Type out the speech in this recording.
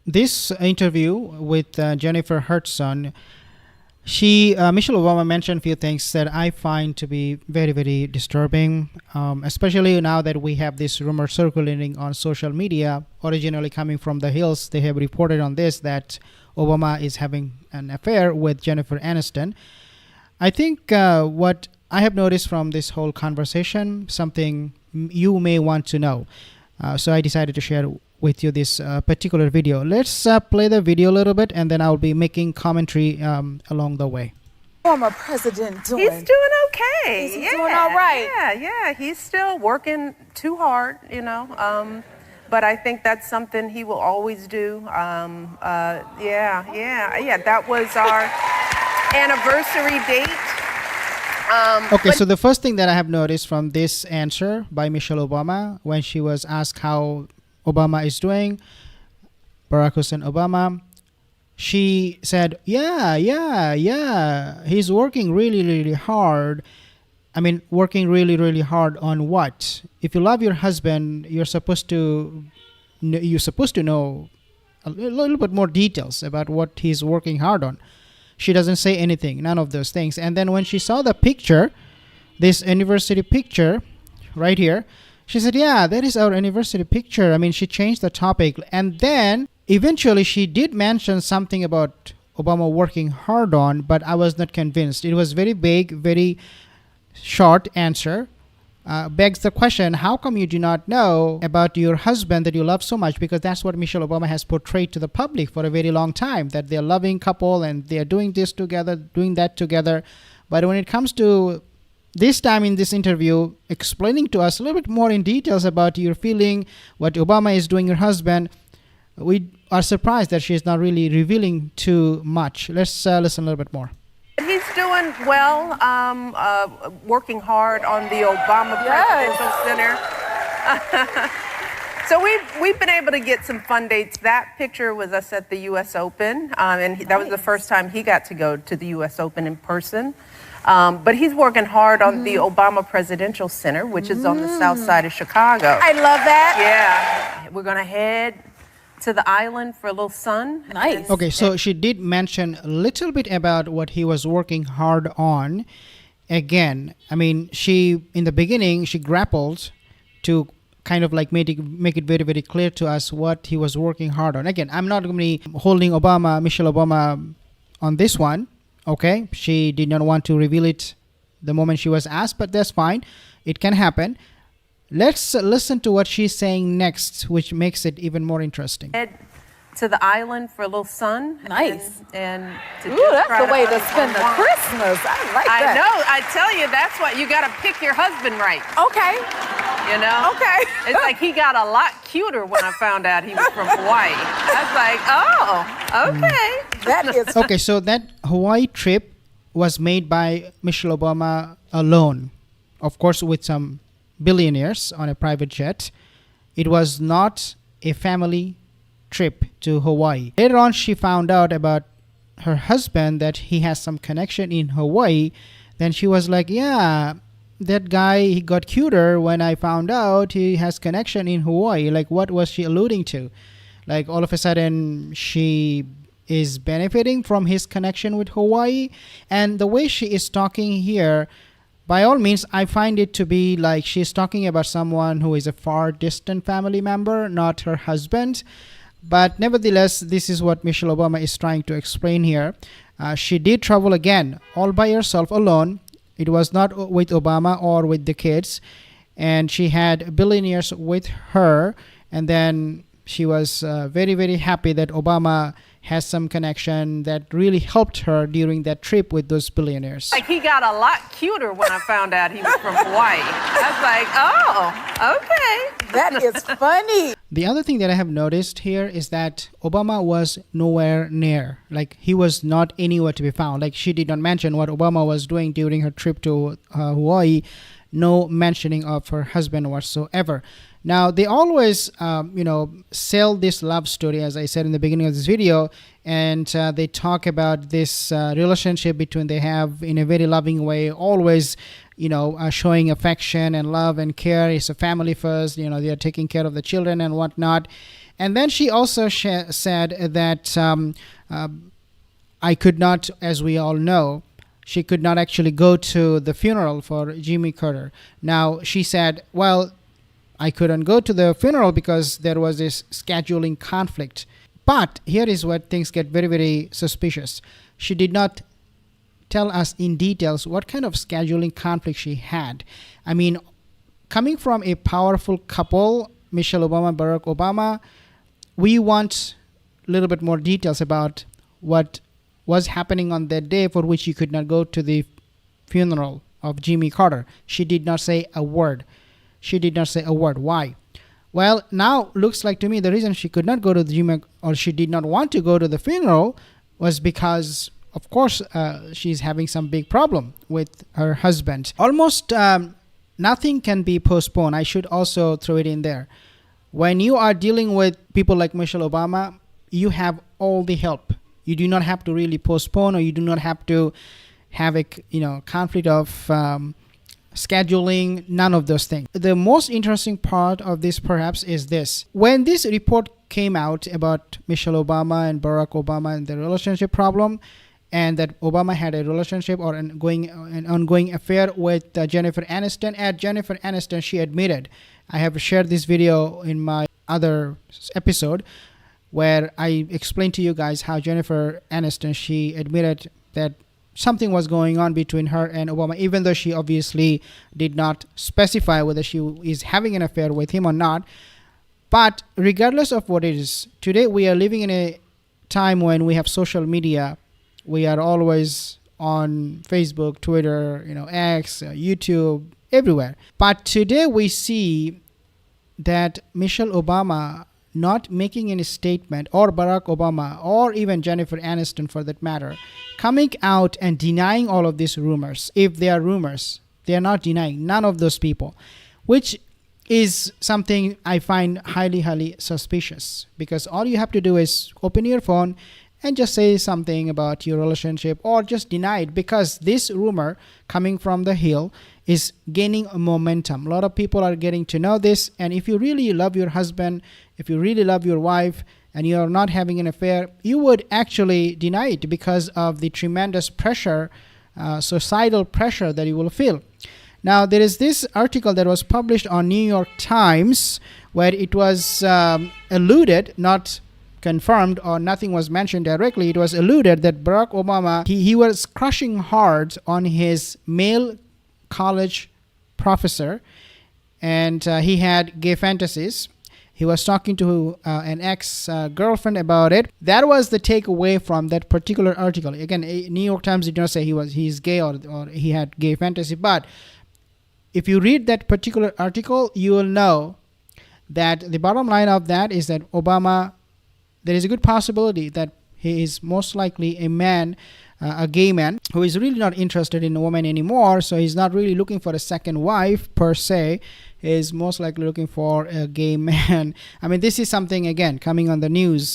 this interview with Jennifer Hudson, Michelle Obama mentioned a few things that I find to be very, very disturbing, especially now that we have this rumor circulating on social media, originally coming from the Hills. They have reported on this that Obama is having an affair with Jennifer Aniston. I think what I have noticed from this whole conversation, something you may want to know. So I decided to share with you this particular video. Let's play the video a little bit, and then I'll be making commentary along the way. Former president doing? He's doing okay. Is he doing all right? Yeah. He's still working too hard, but I think that's something he will always do. That was our anniversary date. Okay, so the first thing that I have noticed from this answer by Michelle Obama, when she was asked how Obama is doing, Barack Hussein Obama, she said, yeah, he's working really, really hard. I mean, working really, really hard on what? If you love your husband, you're supposed to know a little bit more details about what he's working hard on. She doesn't say anything, none of those things. And then when she saw the picture, this anniversary picture right here, she said, yeah, that is our anniversary picture. I mean, she changed the topic. And then eventually she did mention something about Obama working hard on, but I was not convinced. It was very vague, very short answer. Begs the question, how come you do not know about your husband that you love so much? Because that's what Michelle Obama has portrayed to the public for a very long time, that they're a loving couple and they're doing this together, doing that together. But when it comes to this time in this interview, explaining to us a little bit more in details about your feeling, what Obama is doing, your husband, we are surprised that she is not really revealing too much. Let's listen a little bit more. He's doing well, working hard on the Obama Presidential Center. So we've been able to get some fun dates. That picture was us at the U.S. Open, and that was the first time he got to go to the U.S. Open in person. But he's working hard on the Obama Presidential Center, which is on the south side of Chicago. I love that. Yeah, we're gonna head to the island for a little sun. Nice. Okay, so she did mention a little bit about what he was working hard on. Again, I mean, in the beginning, she grappled to kind of like make it very, very clear to us what he was working hard on. Again, I'm not going to be holding Michelle Obama on this one. Okay, she did not want to reveal it the moment she was asked, but that's fine. It can happen. Let's listen to what she's saying next, which makes it even more interesting. Head to the island for a little sun. Nice. And to Ooh, that's try the to way to spend the unwind. Christmas. I like I that. know. I tell you, that's what you got to pick your husband right. Okay. You know? Okay. It's like he got a lot cuter when I found out he was from Hawaii. I was like, oh, okay. That is Okay, so that Hawaii trip was made by Michelle Obama alone, of course, with some billionaires on a private jet. It was not a family trip to Hawaii. Later on, she found out about her husband, that he has some connection in Hawaii. Then she was like, yeah, that guy, he got cuter when I found out he has connection in Hawaii. Like, what was she alluding to? Like, all of a sudden she is benefiting from his connection with Hawaii. And the way she is talking here, by all means, I find it to be like she's talking about someone who is a far distant family member, not her husband. But nevertheless, this is what Michelle Obama is trying to explain here. She did travel again, all by herself, alone. It was not with Obama or with the kids. And she had billionaires with her. And then she was very, very happy that Obama has some connection that really helped her during that trip with those billionaires. Like he got a lot cuter when I found out he was from Hawaii. I was like, oh, okay. That is funny. The other thing that I have noticed here is that Obama was nowhere near. Like, he was not anywhere to be found. Like, she did not mention what Obama was doing during her trip to Hawaii. No mentioning of her husband whatsoever. Now, they always, sell this love story, as I said in the beginning of this video, and they talk about this relationship between they have in a very loving way, always, showing affection and love and care. It's a family first, they are taking care of the children and whatnot. And then she also said that I could not, as we all know, she could not actually go to the funeral for Jimmy Carter. Now, she said, well, I couldn't go to the funeral because there was this scheduling conflict. But here is where things get very, very suspicious. She did not tell us in details what kind of scheduling conflict she had. I mean, coming from a powerful couple, Michelle Obama and Barack Obama, we want a little bit more details about what was happening on that day for which she could not go to the funeral of Jimmy Carter. She did not say a word. She did not say a word. Why? Well, now looks like to me the reason she could not go to the Jimmy, or she did not want to go to the funeral, was because, of course, she's having some big problem with her husband. Almost nothing can be postponed. I should also throw it in there. When you are dealing with people like Michelle Obama, you have all the help. You do not have to really postpone, or you do not have to have a conflict of scheduling, none of those things. The most interesting part of this perhaps is this. When this report came out about Michelle Obama and Barack Obama and the relationship problem, and that Obama had a relationship or an ongoing affair with Jennifer Aniston, at Jennifer Aniston, she admitted, I have shared this video in my other episode where I explained to you guys how Jennifer Aniston, she admitted that something was going on between her and Obama, even though she obviously did not specify whether she is having an affair with him or not. But regardless of what it is, today we are living in a time when we have social media. We are always on Facebook, Twitter, X, YouTube, everywhere. But today we see that Michelle Obama not making any statement, or Barack Obama, or even Jennifer Aniston for that matter, coming out and denying all of these rumors. If they are rumors, they are not denying, none of those people, which is something I find highly, highly suspicious, because all you have to do is open your phone and just say something about your relationship, or just deny it, because this rumor coming from the Hill is gaining a momentum. A lot of people are getting to know this, and if you really love your husband, if you really love your wife, and you are not having an affair, you would actually deny it because of the tremendous pressure, societal pressure that you will feel. Now, there is this article that was published on New York Times where it was alluded, not confirmed, or nothing was mentioned directly. It was alluded that Barack Obama, he was crushing hard on his male college professor, and he had gay fantasies. He was talking to an ex-girlfriend about it. That was the takeaway from that particular article. Again, New York Times did not say he's gay or he had gay fantasy, but if you read that particular article, you will know that the bottom line of that is that Obama, there is a good possibility that he is most likely a man, a gay man, who is really not interested in a woman anymore. So he's not really looking for a second wife per se. He is most likely looking for a gay man. I mean, this is something, again, coming on the news.